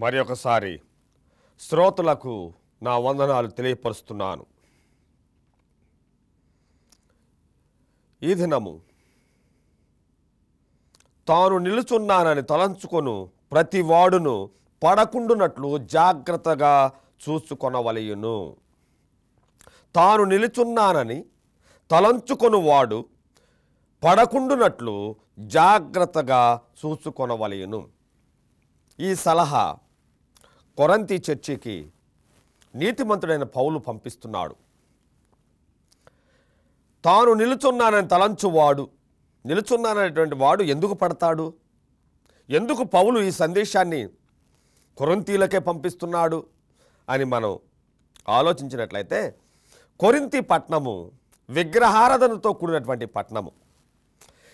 మరి ఒకసారి శ్రోతలకు నా వందనాలు తెలియపరుస్తున్నాను. ఈ దినము తాను నిలుచున్నానని తలంచుకొను ప్రతి వాడును పడకుండునట్లు జాగ్రత్తగా చూసుకొనవలయును. తాను నిలుచున్నానని తలంచుకొను వాడు పడకుండునట్లు జాగ్రత్తగా చూసుకొనవలయును. ఈ సలహా కొరంతి చర్చికి నీతిమంతుడైన పౌలు పంపిస్తున్నాడు. తాను నిలుచున్నానని తలంచువాడు, నిలుచున్నాననేటువంటి వాడు ఎందుకు పడతాడు? ఎందుకు పౌలు ఈ సందేశాన్ని కొరింథీలకే పంపిస్తున్నాడు అని మనం ఆలోచించినట్లయితే, కొరింథీ పట్టణము విగ్రహారాధనతో కూడినటువంటి పట్టణము.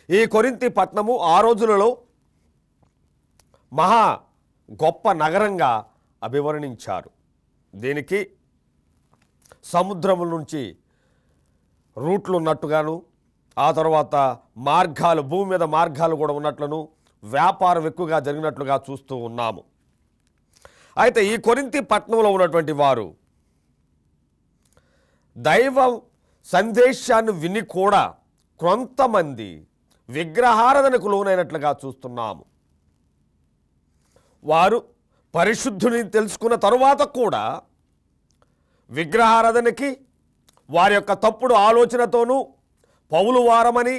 ఈ కొరింథీ పట్టణము ఆ రోజులలో మహా గొప్ప నగరంగా అభివర్ణించారు. దీనికి సముద్రముల నుంచి రూట్లు ఉన్నట్టుగాను, ఆ తర్వాత మార్గాలు, భూమి మీద మార్గాలు కూడా ఉన్నట్లును, వ్యాపారం ఎక్కువగా జరిగినట్లుగా చూస్తూ ఉన్నాము. అయితే ఈ కొరింథీ పట్టణంలో ఉన్నటువంటి వారు దైవ సందేశాన్ని విని కూడా కొంతమంది విగ్రహారాధనకు లోనైనట్లుగా చూస్తున్నాము. వారు పరిశుద్ధుని తెలుసుకున్న తరువాత కూడా విగ్రహారాధనకి వారి యొక్క తప్పుడు ఆలోచనతోనూ పౌలు వారమని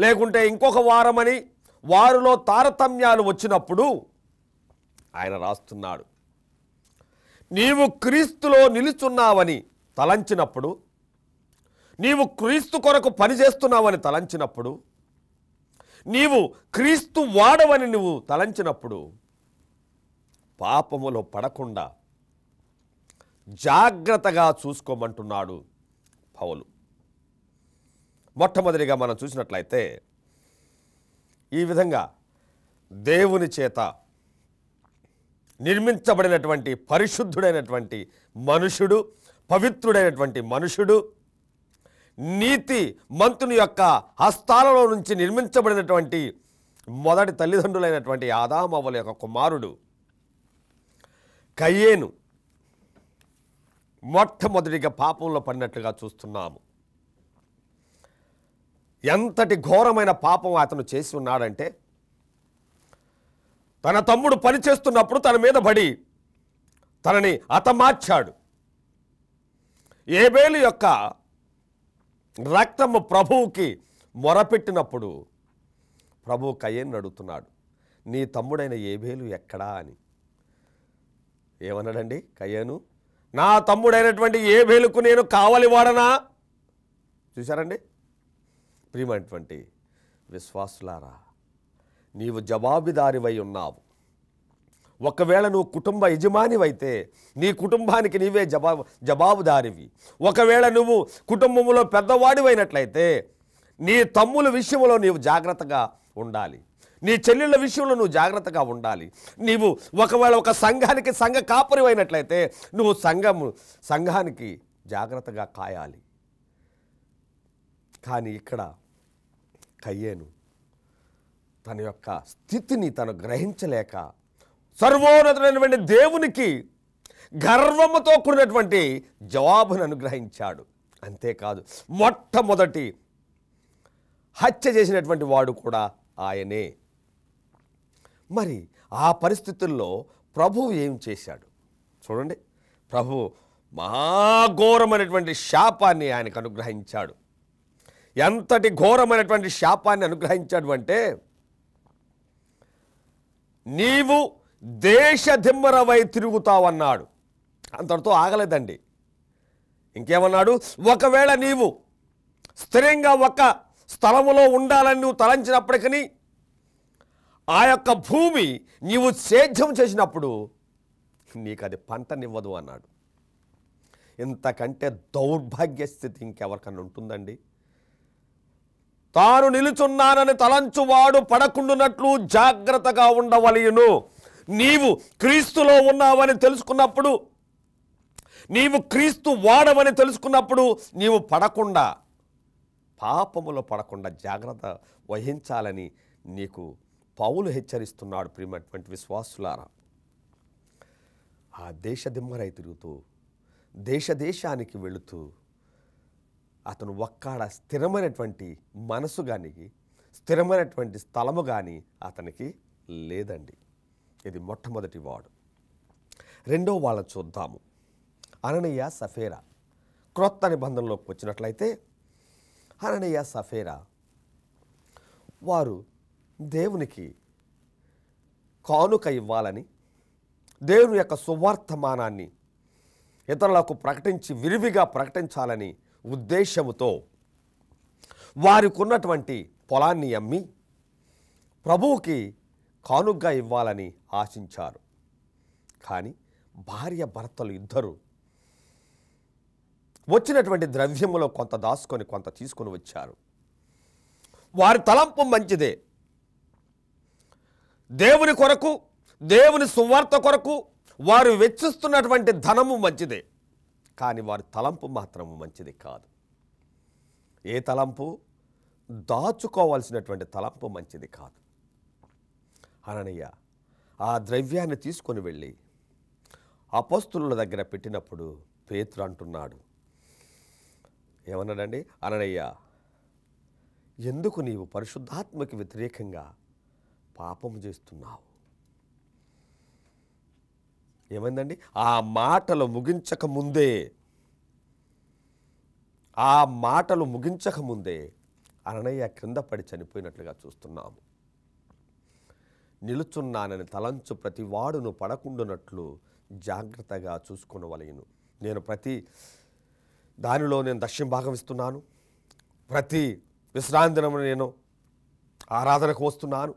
లేకుంటే ఇంకొక వారమని వారిలో తారతమ్యాలు వచ్చినప్పుడు ఆయన రాస్తున్నాడు, నీవు క్రీస్తులో నిలుచున్నావని తలంచినప్పుడు, నీవు క్రీస్తు కొరకు పనిచేస్తున్నావని తలంచినప్పుడు, నీవు క్రీస్తు వాడవని నువ్వు తలంచినప్పుడు పాపములో పడకుండా జాగ్రత్తగా చూసుకోమంటున్నాడు పౌలు. మొట్టమొదటిగా మనం చూసినట్లయితే, ఈ విధంగా దేవుని చేత నిర్మించబడినటువంటి పరిశుద్ధుడైనటువంటి మనుషుడు, పవిత్రుడైనటువంటి మనుషుడు, నీతి మంతుని యొక్క హస్తాలలో నుంచి నిర్మించబడినటువంటి మొదటి తల్లిదండ్రులైనటువంటి ఆదామవ్వల యొక్క కుమారుడు కయ్యేను మొట్టమొదటిగా పాపంలో పడినట్లుగా చూస్తున్నాము. ఎంతటి ఘోరమైన పాపం అతను చేసి ఉన్నాడంటే, తన తమ్ముడు పనిచేస్తున్నప్పుడు తన మీద పడి తనని హతమార్చాడు. ఏబేలు యొక్క రక్తము ప్రభువుకి మొరపెట్టినప్పుడు ప్రభువు కయ్యేను అడుగుతున్నాడు, నీ తమ్ముడైన ఏబేలు ఎక్కడా అని. ఏమన్నాడండి కయ్యేను? నా తమ్ముడైనటువంటి ఏబేలుకు నేను కావలి వాడనా? చూశారండి ప్రియమైనటువంటి విశ్వాసులారా, నీవు జవాబుదారివై ఉన్నావు. ఒకవేళ నువ్వు కుటుంబ యజమానివైతే నీ కుటుంబానికి నీవే జవాబుదారివి. ఒకవేళ నువ్వు కుటుంబంలో పెద్దవాడివైనట్లయితే నీ తమ్ముల విషయంలో నీవు జాగ్రత్తగా ఉండాలి, నీ చెల్లెళ్ళ విషయంలో నువ్వు జాగ్రత్తగా ఉండాలి. నీవు ఒకవేళ ఒక సంఘానికి సంఘ కాపరివైనట్లయితే నువ్వు సంఘానికి జాగ్రత్తగా కాయాలి. కానీ ఇక్కడ కయ్యేను తన యొక్క స్థితిని తను గ్రహించలేక సర్వోన్నతుడైనటువంటి దేవునికి గర్వముతో కూడినటువంటి జవాబును అనుగ్రహించాడు. అంతేకాదు, మొట్టమొదటి హత్య చేసినటువంటి వాడు కూడా ఆయనే. మరి ఆ పరిస్థితుల్లో ప్రభువు ఏం చేశాడు చూడండి. ప్రభువు మహాఘోరమైనటువంటి శాపాన్ని ఆయనకు అనుగ్రహించాడు. ఎంతటి ఘోరమైనటువంటి శాపాన్ని అనుగ్రహించాడు అంటే, నీవు దేశదిమ్మరవై తిరుగుతావన్నాడు. అంతటితో ఆగలేదండి. ఇంకేమన్నాడు? ఒకవేళ నీవు స్థిరంగా ఒక స్థలములో ఉండాలని నువ్వు తలంచినప్పటికీ ఆ యొక్క భూమి నీవు సేద్యం చేసినప్పుడు నీకు అది పంటనివ్వదు అన్నాడు. ఇంతకంటే దౌర్భాగ్య స్థితి ఇంకెవరికన్నా ఉంటుందండి? తాను నిలుచున్నానని తలంచువాడు పడకుండునట్లు జాగ్రత్తగా ఉండవలయును. నీవు క్రీస్తులో ఉన్నావని తెలుసుకున్నప్పుడు, నీవు క్రీస్తు వాడవని తెలుసుకున్నప్పుడు నీవు పడకుండా, పాపములో పడకుండా జాగ్రత్త వహించాలని నీకు పౌలు హెచ్చరిస్తున్నాడు. ప్రియమైనటువంటి విశ్వాసులారా, ఆ దేశదిమ్మరై తిరుగుతూ దేశానికి వెళుతూ అతను ఒక్కడ స్థిరమైనటువంటి మనసు కానీ స్థిరమైనటువంటి స్థలము కానీ అతనికి లేదండి. ఇది మొట్టమొదటి వాడు. రెండో వాళ్ళని చూద్దాము. అననీయ సఫేరా. క్రొత్త నిబంధనలోకి వచ్చినట్లయితే అననీయ సఫేరా వారు దేవునికి కానుక ఇవ్వాలని, దేవుని యొక్క సువర్తమానాన్ని ఇతరులకు ప్రకటించి విరివిగా ప్రకటించాలని ఉద్దేశముతో వారికి ఉన్నటువంటి పొలాన్ని అమ్మి ప్రభువుకి కానుకగా ఇవ్వాలని ఆశించారు. కానీ భార్య భర్తలు ఇద్దరు వచ్చినటువంటి ద్రవ్యములో కొంత దాచుకొని కొంత తీసుకొని వచ్చారు. వారి తలంపు మంచిదే, దేవుని కొరకు దేవుని సువార్త కొరకు వారు వెచ్చిస్తున్నటువంటి ధనము మంచిదే, కానీ వారి తలంపు మాత్రము మంచిది కాదు. ఏ తలంపు? దాచుకోవాల్సినటువంటి తలంపు మంచిది కాదు. అననీయ ఆ ద్రవ్యాన్ని తీసుకొని వెళ్ళి అపోస్తలుల దగ్గర పెట్టినప్పుడు పేతురు అంటున్నాడు, ఏమన్నాడండి? అననీయ, ఎందుకు నీవు పరిశుద్ధాత్మకి వ్యతిరేకంగా పాపము చేస్తున్నావు? ఏమైందండి? ఆ మాటలు ముగించక ముందే అననీయ క్రింద పడి చనిపోయినట్లుగా చూస్తున్నాము. నిలుచున్నానని తలంచు ప్రతి వాడును పడకుండునట్లు జాగ్రత్తగా చూసుకొనవలెను. నేను ప్రతి దానిలో నేను దక్షిణ భాగం ఇస్తున్నాను. ప్రతి విశ్రాంతి దినమున నేను ఆరాధనకు వస్తున్నాను.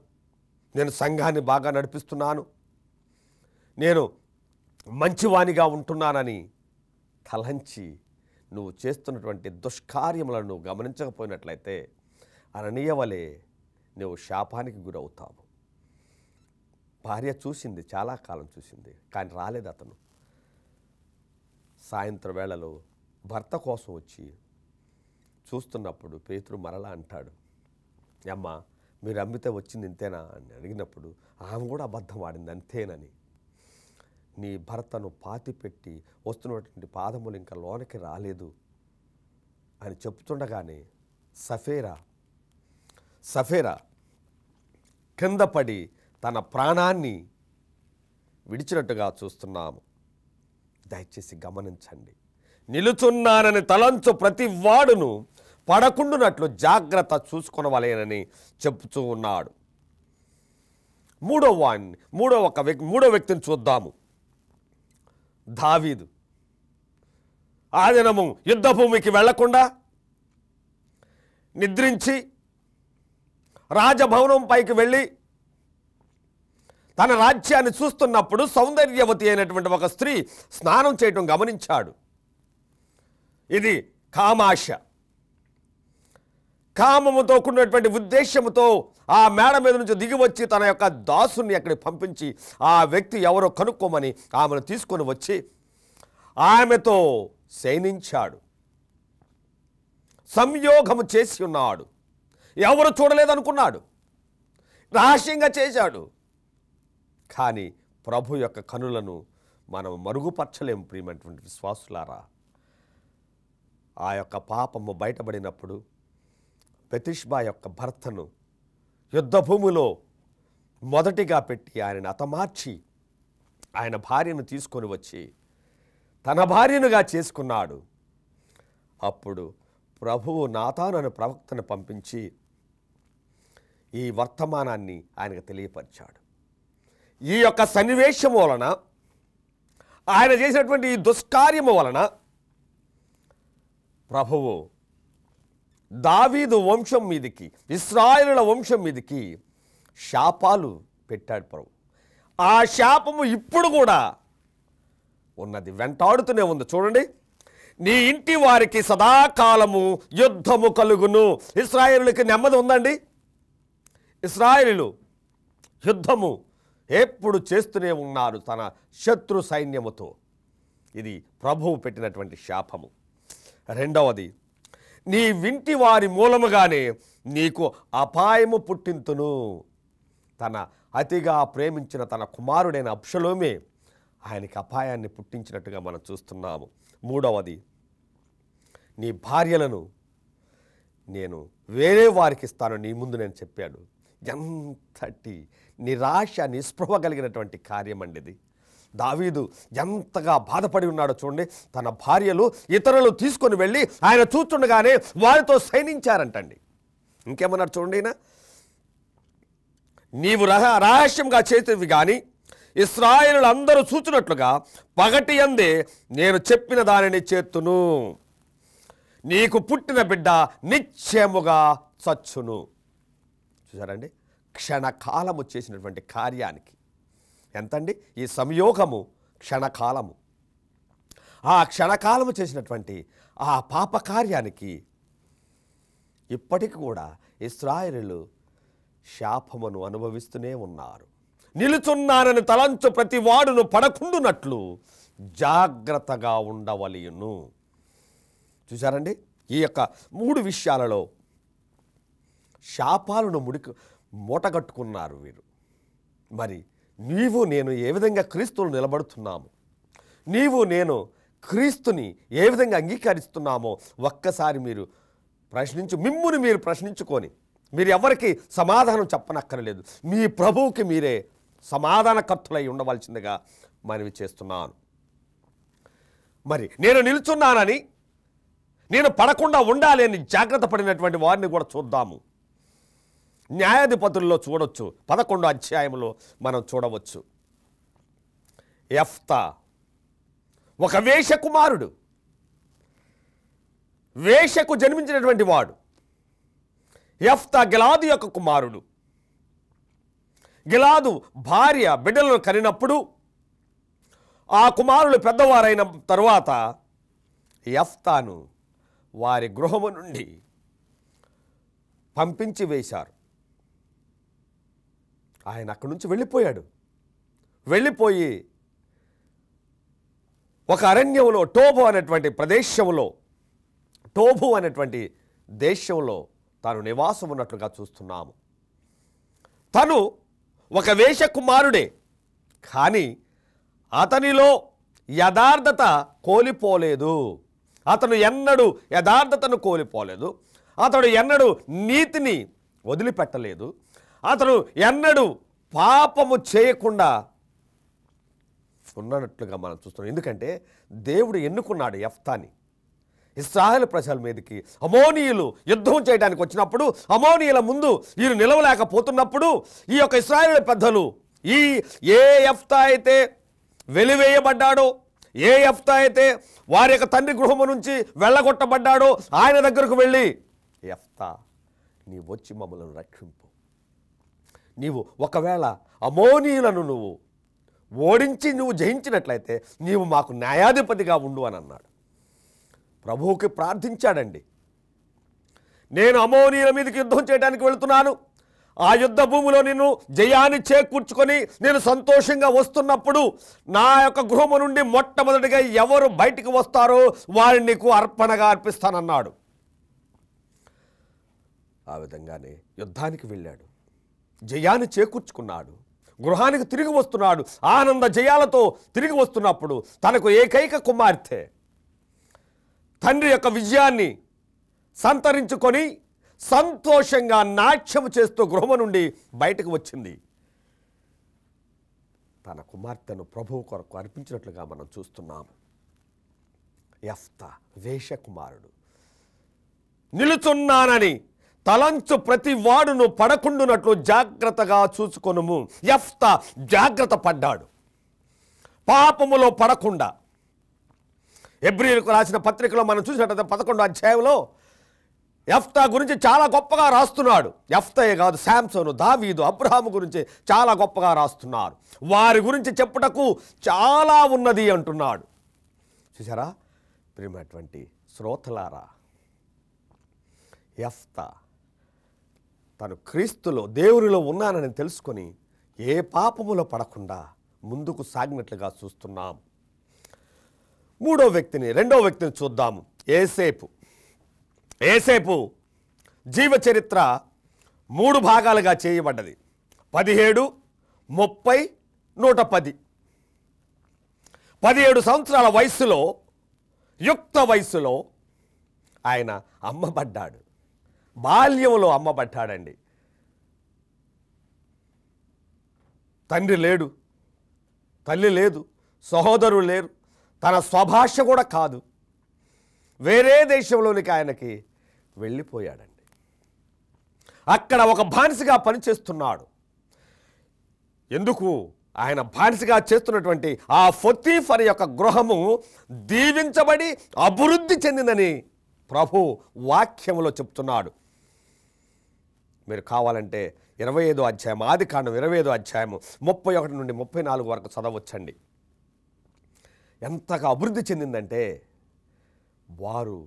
నేను సంఘాన్ని బాగా నడిపిస్తున్నాను. నేను మంచివానిగా ఉంటున్నానని తలంచి నువ్వు చేస్తున్నటువంటి దుష్కార్యములను నువ్వు గమనించకపోయినట్లయితే అననీయ వలె నువ్వు శాపానికి గురవుతావు. భార్య చూసింది, చాలా కాలం చూసింది, కానీ రాలేదు అతను. సాయంత్రం వేళలో భర్త కోసం వచ్చి చూస్తున్నప్పుడు పేతురు మరలా అంటాడు, అమ్మ మీరు అమ్మితే వచ్చింది ఇంతేనా అని అడిగినప్పుడు ఆమె కూడా అబద్ధం ఆడింది, అంతేనని. నీ భర్తను పాతిపెట్టి వస్తున్నటువంటి పాదములు ఇంకా లోనకి రాలేదు అని చెప్తుండగానే సఫేరా కింద పడి తన ప్రాణాన్ని విడిచినట్టుగా చూస్తున్నాము. దయచేసి గమనించండి. నిలుచున్నానని తలంచు ప్రతి వాడును పడకుండునట్లు జాగ్రత్త చూసుకొనవలెనని చెప్తూ ఉన్నాడు. మూడో వ్యక్తిని చూద్దాము. దావీదు ఆ దినము యుద్ధ భూమికి వెళ్లకుండా నిద్రించి రాజభవనం పైకి వెళ్ళి తన రాజ్యాన్ని చూస్తున్నప్పుడు సౌందర్యవతి అయినటువంటి ఒక స్త్రీ స్నానం చేయటం గమనించాడు. ఇది కామాశ, కామముతో కూడినటువంటి ఉద్దేశముతో ఆ మేడ మీద నుంచి దిగి వచ్చి తన యొక్క దాసుని అక్కడికి పంపించి ఆ వ్యక్తి ఎవరో కనుక్కోమని ఆమెను తీసుకొని వచ్చి ఆమెతో శయనించాడు. సంయోగము చేసి ఉన్నాడు. ఎవరు చూడలేదనుకున్నాడు, రహస్యంగా చేశాడు. కానీ ప్రభు యొక్క కనులను మనం మరుగుపరచలేము. ప్రియమైనటువంటి విశ్వాసులారా, ఆ యొక్క పాపము బయటపడినప్పుడు బెతిష్బా యొక్క భర్తను యుద్ధ భూమిలో మొదటిగా పెట్టి ఆయనను హతమార్చి ఆయన భార్యను తీసుకొని వచ్చి తన భార్యనుగా చేసుకున్నాడు. అప్పుడు ప్రభువు నాతాను అనే ప్రవక్తను పంపించి ఈ వర్తమానాన్ని ఆయనకు తెలియపరిచాడు. ఈ యొక్క సన్నివేశం వలన, ఆయన చేసినటువంటి ఈ దుష్కార్యము వలన ప్రభువు దావీదు వంశం మీదికి, ఇశ్రాయేలుల వంశం మీదికి శాపాలు పెట్టాడు ప్రభు. ఆ శాపము ఇప్పుడు కూడా ఉన్నది, వెంటాడుతూనే ఉంది. చూడండి, నీ ఇంటి వారికి సదాకాలము యుద్ధము కలుగును. ఇశ్రాయేలులకి నెమ్మది ఉందండి. ఇశ్రాయేలు యుద్ధము ఎప్పుడు చేస్తూనే ఉన్నారు తన శత్రు సైన్యముతో. ఇది ప్రభువు పెట్టినటువంటి శాపము. రెండవది, నీ వింటి వారి మూలముగానే నీకు అపాయము పుట్టింతును. తన అతిగా ప్రేమించిన తన కుమారుడైన అబ్షలోమే ఆయనకి అపాయాన్ని పుట్టించినట్టుగా మనం చూస్తున్నాము. మూడవది, నీ భార్యలను నేను వేరే వారికి ఇస్తాను నీ ముందు నేను చెప్పాడు. ఎంతటి నిరాశ నిస్పృహ కలిగినటువంటి కార్యం అండి ఇది. దావీదు ఎంతగా బాధపడి ఉన్నాడో చూడండి. తన భార్యలు ఇతరులు తీసుకొని వెళ్ళి ఆయన చూస్తుండగానే వారితో సైనించారంటండి. ఇంకేమన్నారు చూడండి, నీవు రహస్యంగా చేసేవి కానీ ఇశ్రాయేలు అందరూ చూచినట్లుగా పగటి యందే నేను చెప్పిన దానిని చేతును, నీకు పుట్టిన బిడ్డ నిశ్చయముగా చచ్చును. చూసారండి, క్షణకాలము చేసినటువంటి కార్యానికి ఎంతండి ఈ సంయోగము, క్షణకాలము. ఆ క్షణకాలము చేసినటువంటి ఆ పాప కార్యానికి ఇప్పటికి కూడా ఇశ్రాయేలు శాపమును అనుభవిస్తూనే ఉన్నారు. నిలుచున్నానని తలంచు ప్రతి వాడును పడకుండునట్లు జాగ్రత్తగా ఉండవలయును. చూసారండి, ఈ యొక్క 3 విషయాలలో శాపాలను మూటగట్టుకున్నారు వీరు. మరి నీవు నేను ఏ విధంగా క్రీస్తులు నిలబడుతున్నాము, నీవు నేను క్రీస్తుని ఏ విధంగా అంగీకరిస్తున్నామో ఒక్కసారి మీరు మిమ్ముని మీరు ప్రశ్నించుకొని, మీరు ఎవరికి సమాధానం చెప్పనక్కర్లేదు, మీ ప్రభువుకి మీరే సమాధానకర్తలై ఉండవలసిందిగా మనవి చేస్తున్నాను. మరి నేను నిల్చున్నానని, నేను పడకుండా ఉండాలి అని జాగ్రత్త పడినటువంటి వారిని కూడా చూద్దాము. న్యాయాధిపతుల్లో చూడవచ్చు, 11వ అధ్యాయంలో మనం చూడవచ్చు. యెఫ్తా ఒక వేశ్య కుమారుడు, వేశ్యకు జన్మించినటువంటి వాడు. యెఫ్తా గిలాదు యొక్క కుమారుడు. గిలాదు భార్య బిడ్డలను కనినప్పుడు ఆ కుమారులు పెద్దవారైన తరువాత యెఫ్తాను వారి గృహము నుండి పంపించి వేశారు. ఆయన అక్కడి నుంచి వెళ్ళిపోయాడు. వెళ్ళిపోయి ఒక అరణ్యంలో టోబు అనేటువంటి ప్రదేశంలో, టోబు అనేటువంటి దేశంలో తాను నివాసం ఉన్నట్లుగా చూస్తున్నాము. తను ఒక వేశ్య కుమారుడే, కానీ అతనిలో యథార్థత కోల్పోలేదు. అతను ఎన్నడూ యథార్థతను కోల్పోలేదు. అతడు ఎన్నడూ నీతిని వదిలిపెట్టలేదు. అతను ఎన్నడూ పాపము చేయకుండా ఉన్నట్లుగా మనం చూస్తున్నాం. ఎందుకంటే దేవుడు ఎన్నుకున్నాడు యెఫ్తాని. ఇశ్రాయేలు ప్రజల మీదకి అమోనీయులు యుద్ధం చేయడానికి వచ్చినప్పుడు, అమోనీయుల ముందు వీరు నిలవలేకపోతున్నప్పుడు ఈ యొక్క ఇశ్రాయేలు పెద్దలు ఏ యెఫ్తా అయితే వెలివేయబడ్డాడో, ఏ యెఫ్తా అయితే వారి యొక్క తండ్రి గృహము నుంచి వెళ్ళగొట్టబడ్డాడో ఆయన దగ్గరకు వెళ్ళి, యెఫ్తా నీవు వచ్చి మమ్మల్ని రక్షింపు, నీవు ఒకవేళ అమోనీయులను నువ్వు ఓడించి నువ్వు జయించినట్లయితే నీవు మాకు న్యాయాధిపతిగా ఉండు అని అన్నాడు. ప్రభువుకి ప్రార్థించాడండి. నేను అమోనీయుల మీదకి యుద్ధం చేయడానికి వెళుతున్నాను, ఆ యుద్ధ భూమిలో నేను జయాన్ని చేకూర్చుకొని నేను సంతోషంగా వస్తున్నప్పుడు నా యొక్క గృహము నుండి మొట్టమొదటిగా ఎవరు బయటికి వస్తారో వారిని నీకు అర్పణగా అర్పిస్తానన్నాడు. ఆ విధంగానే యుద్ధానికి వెళ్ళాడు, జయాన్ని చేకూర్చుకున్నాడు, గృహానికి తిరిగి వస్తున్నాడు. ఆనంద జయాలతో తిరిగి వస్తున్నప్పుడు తనకు ఏకైక కుమార్తె తండ్రి యొక్క విజయాన్ని సంతరించుకొని సంతోషంగా నాట్యము చేస్తూ గృహము నుండి బయటకు వచ్చింది. తన కుమార్తెను ప్రభువు కొరకు అర్పించినట్లుగా మనం చూస్తున్నాము. యెఫ్తా వేశ్య కుమారుడు. నిలుచున్నానని తలంచు ప్రతి వాడును పడకుండునట్లు జాగ్రత్తగా చూసుకొనుము. యెఫ్తా జాగ్రత్త పడ్డాడు, పాపములో పడకుండా. హెబ్రీయులకు రాసిన పత్రికలో మనం చూసినట్లయితే 11వ అధ్యాయంలో యెఫ్తా గురించి చాలా గొప్పగా రాస్తున్నాడు. యెఫ్తాయే కాదు, శాంసోను, దావీదు, అబ్రహాము గురించి చాలా గొప్పగా రాస్తున్నారు. వారి గురించి చెప్పుటకు చాలా ఉన్నది అంటున్నాడు. చూసారా ప్రియమైనటువంటి శ్రోతలారా, యెఫ్తా తను క్రీస్తులో దేవునిలో ఉన్నానని తెలుసుకొని ఏ పాపములో పడకుండా ముందుకు సాగినట్లుగా చూస్తున్నాం. రెండో వ్యక్తిని చూద్దాము. ఏసేపు జీవ చరిత్ర 3 భాగాలుగా చేయబడ్డది. 17, 30, 110. 17 సంవత్సరాల వయస్సులో, యుక్త వయస్సులో ఆయన అమ్మబడ్డాడు. బాల్యంలో అమ్మబడ్డాడండి. తండ్రి లేడు, తల్లి లేదు, సహోదరులు లేరు, తన స్వభాష కూడా కాదు. వేరే దేశంలోనికి ఆయనకి వెళ్ళిపోయాడండి. అక్కడ ఒక బానిసగా పనిచేస్తున్నాడు. ఎందుకు? ఆయన బానిసగా చేస్తున్నటువంటి ఆ పొతీఫరు యొక్క గృహము దీవించబడి అభివృద్ధి చెందిందని ప్రభు వాక్యములో చెప్తున్నాడు. మీరు కావాలంటే 25వ అధ్యాయం, ఆదికాండం 25వ అధ్యాయము 31 నుండి 34 వరకు చదవచ్చండి. ఎంతగా అభివృద్ధి చెందిందంటే వారు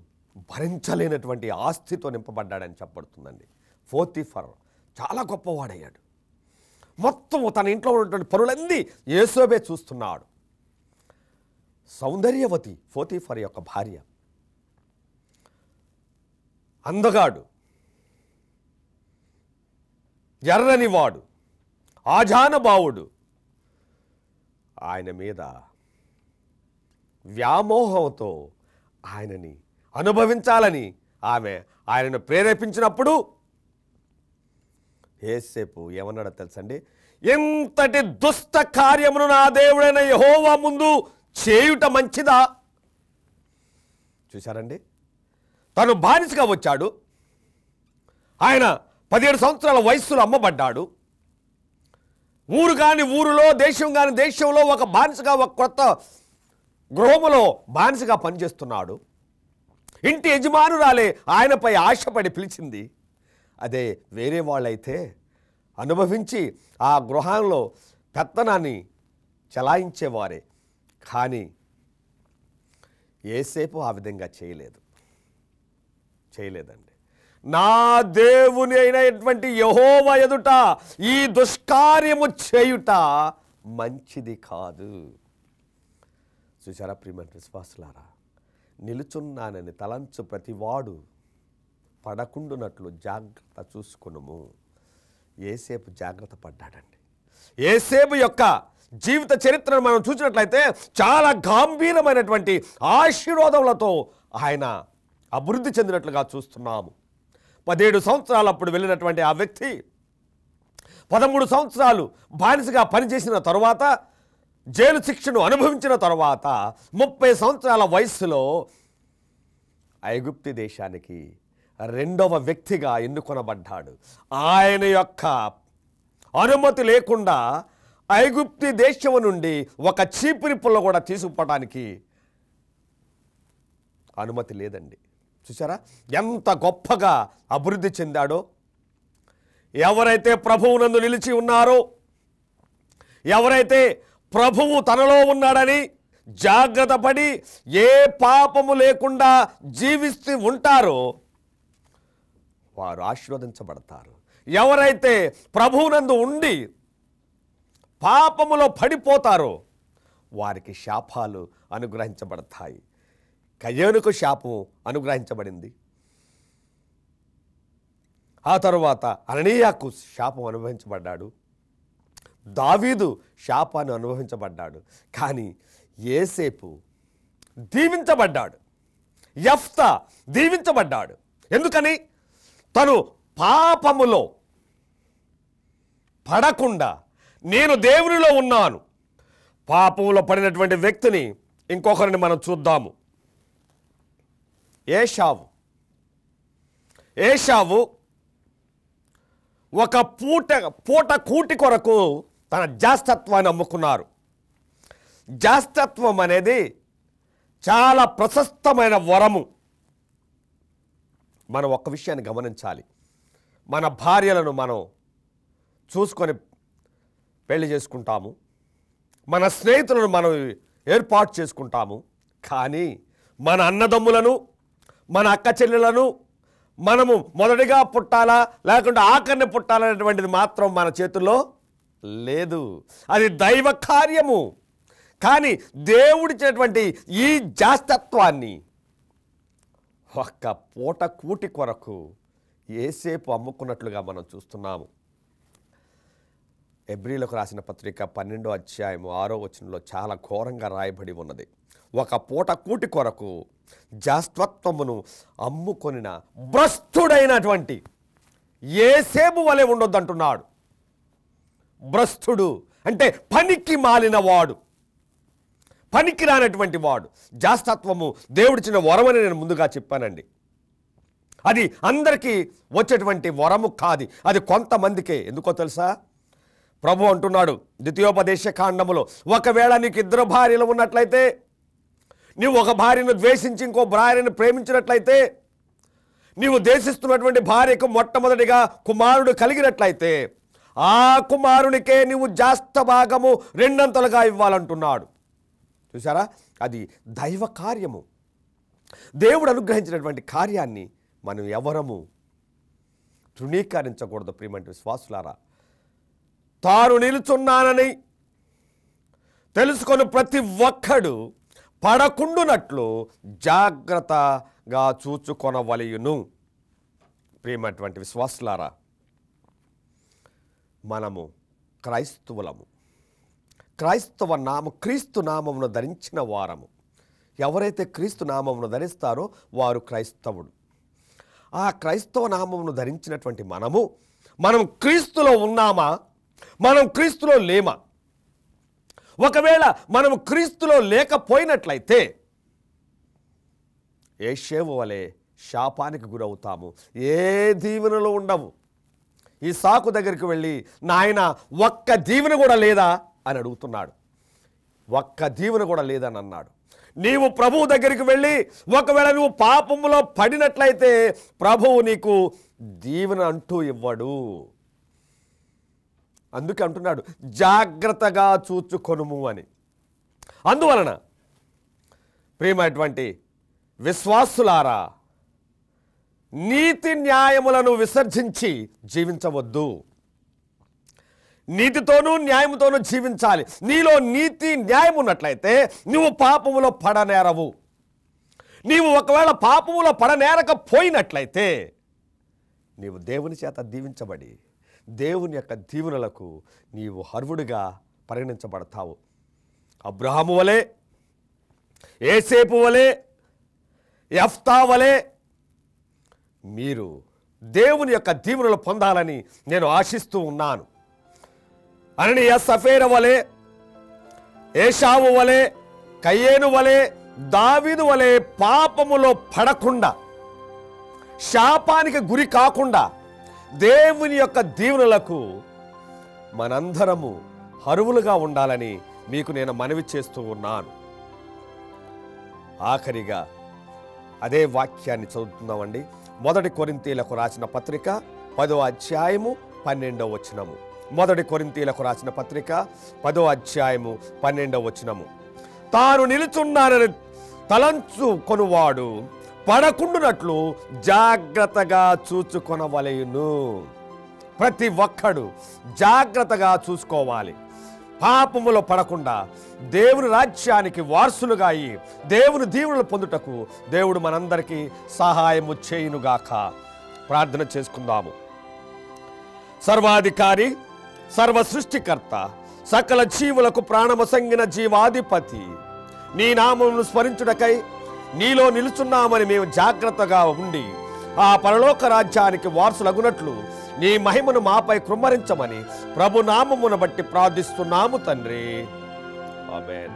భరించలేనటువంటి ఆస్తితో నింపబడ్డాడని చెప్పబడుతుందండి. పోతీఫర్ చాలా గొప్పవాడయ్యాడు. మొత్తం తన ఇంట్లో ఉన్నటువంటి పనులన్నీ యోసేపే చూస్తున్నాడు. సౌందర్యవతి పోతీఫర్ యొక్క భార్య, అందగాడు, ఎర్రనివాడు, ఆజానబావుడు. ఆయన మీద వ్యామోహంతో ఆయనని అనుభవించాలని ఆమె ఆయనను ప్రేరేపించినప్పుడు యోసేపు ఏమన్నాడో తెలుసండి? ఎంతటి దుష్ట కార్యమును నా దేవుడైన యెహోవా ముందు చేయుట మంచిదా? చూశారండి, తను బానిసగా వచ్చాడు. ఆయన 17 సంవత్సరాల వయస్సులో అమ్మబడ్డాడు. ఊరు కాని ఊరిలో, దేశం కాని దేశంలో ఒక బానిసగా, ఒక కొత్త గృహములో బానిసగా పనిచేస్తున్నాడు. ఇంటి యజమానురాలే ఆయనపై ఆశపడి పిలిచింది. అదే వేరే వాళ్ళైతే అనుభవించి ఆ గృహంలో పెత్తనాన్ని చలాయించేవారే. కానీ యోసేపు ఆ విధంగా చేయలేదండి. నా దేవుని అయినటువంటి యెహోవా ఎదుట ఈ దుష్కార్యము చేయుట మంచిది కాదు. చూసారా ప్రియమైన విశ్వాసులారా, నిలుచున్నానని తలంచు ప్రతివాడు పడకుండునట్లు జాగ్రత్త చూసుకునుము. యోసేపు జాగ్రత్త పడ్డాడండి. యోసేపు యొక్క జీవిత చరిత్రను మనం చూసినట్లయితే చాలా గంభీరమైనటువంటి ఆశీర్వాదములతో ఆయన అభివృద్ధి చెందినట్లుగా చూస్తున్నాము. 17 సంవత్సరాలు అప్పుడు వెళ్ళినటువంటి ఆ వ్యక్తి 13 సంవత్సరాలు బానిసగా పనిచేసిన తరువాత, జైలు శిక్షను అనుభవించిన తరువాత 30 సంవత్సరాల వయస్సులో ఐగుప్తు దేశానికి 2వ వ్యక్తిగా ఎన్నుకొనబడ్డాడు. ఆయన యొక్క అనుమతి లేకుండా ఐగుప్తు దేశం నుండి ఒక చీపురి పుల్ల కూడా తీసుకుపోవడానికి అనుమతి లేదండి. చూసారా ఎంత గొప్పగా అభివృద్ధి చెందాడో. ఎవరైతే ప్రభువునందు నిలిచి ఉన్నారో, ఎవరైతే ప్రభువు తనలో ఉన్నాడని జాగ్రత్త పడి ఏ పాపము లేకుండా జీవిస్తూ ఉంటారో వారు ఆశీర్వదించబడతారు. ఎవరైతే ప్రభువునందు ఉండి పాపములో పడిపోతారో వారికి శాపాలు అనుగ్రహించబడతాయి. కయ్యోనుకు శాపము అనుగ్రహించబడింది. ఆ తరువాత అననీయాకు శాపం అనుభవించబడ్డాడు. దావీదు శాపాన్ని అనుభవించబడ్డాడు. కానీ యోసేపు దీవించబడ్డాడు. యెఫ్తా దీవించబడ్డాడు. ఎందుకని? తను పాపములో పడకుండా నేను దేవునిలో ఉన్నాను. పాపంలో పడినటువంటి వ్యక్తిని ఇంకొకరిని మనం చూద్దాము. ఏషావు ఒక పూట కూటి కొరకు తన జాస్తత్వాన్ని అమ్ముకున్నారు. జాస్తత్వం అనేది చాలా ప్రశస్తమైన వరము. మనం ఒక్క విషయాన్ని గమనించాలి. మన భార్యలను మనం చూసుకొని పెళ్లి చేసుకుంటాము, మన స్నేహితులను మనం ఏర్పాటు చేసుకుంటాము. కానీ మన అన్నదమ్ములను, మన అక్క చెల్లెలను మనము మొదటిగా పుట్టాలా లేకుంటే ఆఖరిని పుట్టాలనేటువంటిది మాత్రం మన చేతుల్లో లేదు. అది దైవ కార్యము. కానీ దేవుడిచ్చినటువంటి ఈ జాస్తత్వాన్ని ఒక్క పూట కూటి కొరకు యోసేపు అమ్ముకున్నట్లుగా మనం చూస్తున్నాము. హెబ్రీయులకు రాసిన పత్రిక 12వ అధ్యాయము 6వ వచనంలో చాలా ఘోరంగా రాయబడి ఉన్నది. ఒక పూట కూటి కొరకు జాస్తత్వమును అమ్ముకొనిన భ్రష్టుడైనటువంటి యేసేపు వలె ఉండొద్దంటున్నాడు. భ్రష్టుడు అంటే పనికి మాలిన వాడు, పనికి రానటువంటి వాడు. జాస్తత్వము దేవుడిచ్చిన వరమని నేను ముందుగా చెప్పానండి. అది అందరికీ వచ్చేటువంటి వరము కాదు, అది కొంతమందికే. ఎందుకో తెలుసా? ప్రభు అంటున్నాడు ద్వితీయోపదేశ కాండములో, ఒకవేళ నీకు 2 భార్యలు ఉన్నట్లయితే, నీవు ఒక భార్యను ద్వేషించి ఇంకో భార్యను ప్రేమించినట్లయితే, నీవు దేశిస్తున్నటువంటి భార్యకు మొట్టమొదటిగా కుమారుడు కలిగినట్లయితే, ఆ కుమారునికే నీవు జాస్త భాగము 2 ఇవ్వాలంటున్నాడు. చూసారా? అది దైవ కార్యము. దేవుడు అనుగ్రహించినటువంటి కార్యాన్ని మనం ఎవరము తృణీకరించకూడదు. ప్రియమైన విశ్వాసులారా, తాను నిలుచున్నానని తెలుసుకొని ప్రతి ఒక్కడు పడకుండునట్లు జాగ్రత్తగా చూచుకొనవలయును. ప్రియమైనటువంటి విశ్వాసులారా, మనము క్రైస్తవులము. క్రైస్తవ క్రీస్తు నామమును ధరించిన వారము. ఎవరైతే క్రీస్తు నామమును ధరిస్తారో వారు క్రైస్తవుడు. ఆ క్రైస్తవ నామమును ధరించినటువంటి మనం క్రీస్తులో ఉన్నామా, మనం క్రీస్తులో లేమా? ఒకవేళ మనం క్రీస్తులో లేకపోయినట్లయితే యేషేవు వలె శాపానికి గురవుతాము. ఏ దీవెనలు ఉండవు. ఇస్సాకు దగ్గరికి వెళ్ళి, నాయన ఒక్క దీవెన కూడా లేదా అని అడుగుతున్నాడు. ఒక్క దీవెన కూడా లేదని అన్నాడు. నీవు ప్రభువు దగ్గరికి వెళ్ళి ఒకవేళ నువ్వు పాపములో పడినట్లయితే ప్రభువు నీకు దీవెన అంటూ ఇవ్వడు. అందుకే అంటున్నాడు జాగ్రత్తగా చూచుకొనుము అని. అందువలన ప్రియమైనటువంటి విశ్వాసులారా, నీతి న్యాయములను విసర్జించి జీవించవద్దు. నీతితోనూ న్యాయముతోనూ జీవించాలి. నీలో నీతి న్యాయం ఉన్నట్లయితే నువ్వు పాపములో పడనేరవు. నీవు ఒకవేళ పాపములో పడనేరకపోయినట్లయితే నీవు దేవుని చేత దీవించబడి దేవుని యొక్క దీవెనలకు నీవు అర్హుడిగా పరిగణించబడతావు. అబ్రహాము వలె, యేసేపు వలె, యెఫ్తా వలె మీరు దేవుని యొక్క దీవెనలు పొందాలని నేను ఆశిస్తూ ఉన్నాను. అననీయ సఫేర వలె, ఏషావు వలె, కయ్యేను వలె, దావీదు వలె పాపములో పడకుండా, శాపానికి గురి కాకుండా దేవుని యొక్క దీవెనలకు మనందరము అర్హులుగా ఉండాలని మీకు నేను మనవి చేస్తూ ఉన్నాను. ఆఖరిగా అదే వాక్యాన్ని చదువుతున్నామండి. 1 కొరింథీయులకు రాసిన పత్రిక 10వ అధ్యాయము 12వ వచనము. 1 కొరింథీయులకు రాసిన పత్రిక 10వ అధ్యాయము 12వ వచనము. తాను నిలుచున్నానని తలంచుకొనువాడు పడకుండునట్లు జాగ్రత్తగా చూచుకొనవలెను. ప్రతి ఒక్కడు జాగ్రత్తగా చూసుకోవాలి. పాపములో పడకుండా దేవుని రాజ్యానికి వారసులుగా అయి దేవుని దీవెనలు పొందుటకు దేవుడు మనందరికీ సహాయము చేయునుగాక. ప్రార్థన చేసుకుందాము. సర్వాధికారి, సర్వ సృష్టికర్త, సకల జీవులకు ప్రాణము సంగిన జీవాధిపతి, నీ నామమును స్మరించుటకై నీలో నిలుచున్నామని మేము జాగ్రత్తగా ఉండి ఆ పరలోక రాజ్యానికి వారసులగునట్లు నీ మహిమను మాపై కృమ్మరించమని ప్రభు నామమును బట్టి ప్రార్థిస్తున్నాము తండ్రి. ఆమేన్.